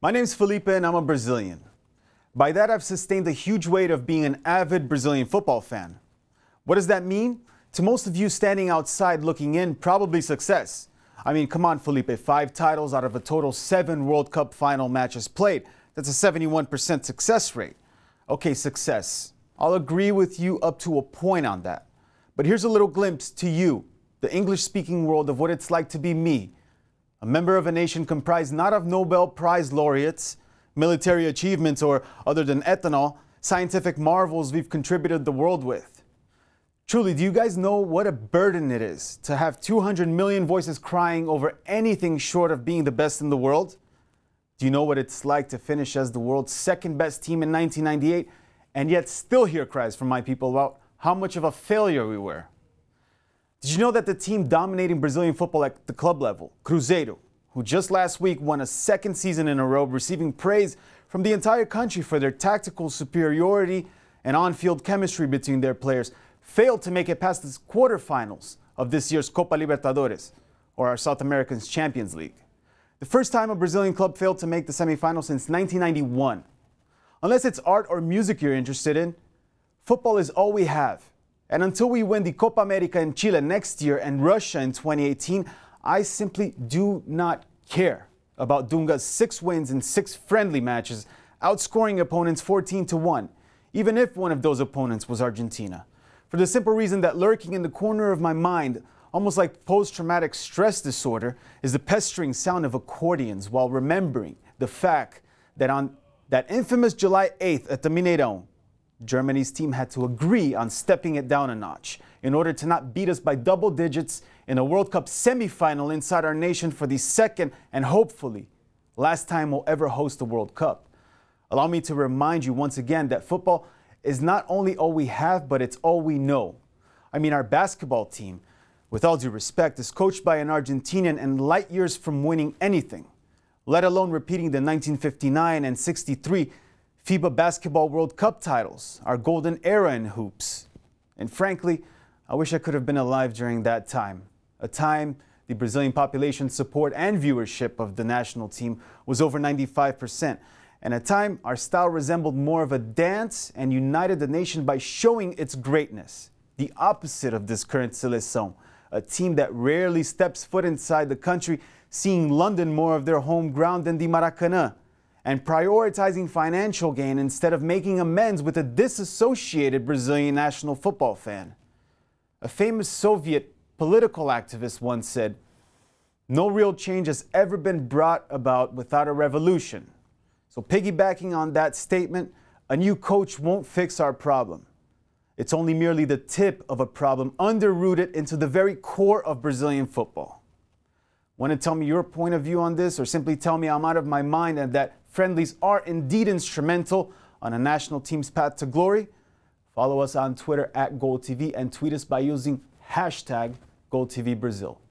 My name's Felipe and I'm a Brazilian. By that, I've sustained the huge weight of being an avid Brazilian football fan. What does that mean? To most of you standing outside looking in, probably success. I mean, come on, Felipe, 5 titles out of a total 7 World Cup final matches played. That's a 71% success rate. Okay, success. I'll agree with you up to a point on that. But here's a little glimpse to you, the English-speaking world, of what it's like to be me, a member of a nation comprised not of Nobel Prize laureates, military achievements, or, other than ethanol, scientific marvels we've contributed the world with. Truly, do you guys know what a burden it is to have 200 million voices crying over anything short of being the best in the world? Do you know what it's like to finish as the world's second best team in 1998 and yet still hear cries from my people about how much of a failure we were? Did you know that the team dominating Brazilian football at the club level, Cruzeiro, who just last week won a second season in a row, receiving praise from the entire country for their tactical superiority and on-field chemistry between their players, failed to make it past the quarterfinals of this year's Copa Libertadores, or our South American Champions League? The first time a Brazilian club failed to make the semifinals since 1991. Unless it's art or music you're interested in, football is all we have. And until we win the Copa America in Chile next year and Russia in 2018, I simply do not care about Dunga's 6 wins in 6 friendly matches, outscoring opponents 14-1, even if one of those opponents was Argentina. For the simple reason that lurking in the corner of my mind, almost like post-traumatic stress disorder, is the pestering sound of accordions while remembering the fact that on that infamous July 8th at the Mineirão, Germany's team had to agree on stepping it down a notch in order to not beat us by double digits in a World Cup semifinal inside our nation for the second and hopefully last time we'll ever host a World Cup. Allow me to remind you once again that football is not only all we have, but it's all we know. I mean, our basketball team, with all due respect, is coached by an Argentinian and light years from winning anything, let alone repeating the 1959 and 63 FIBA Basketball World Cup titles, our golden era in hoops. And frankly, I wish I could have been alive during that time, a time the Brazilian population support and viewership of the national team was over 95%, and a time our style resembled more of a dance and united the nation by showing its greatness, the opposite of this current seleção, a team that rarely steps foot inside the country, seeing London more of their home ground than the Maracanã, and prioritizing financial gain instead of making amends with a disassociated Brazilian national football fan. A famous Soviet political activist once said, "No real change has ever been brought about without a revolution." So piggybacking on that statement, a new coach won't fix our problem. It's only merely the tip of a problem underrooted into the very core of Brazilian football. Want to tell me your point of view on this, or simply tell me I'm out of my mind and that friendlies are indeed instrumental on a national team's path to glory? Follow us on Twitter @GoalTV and tweet us by using #GoalTVBrazil.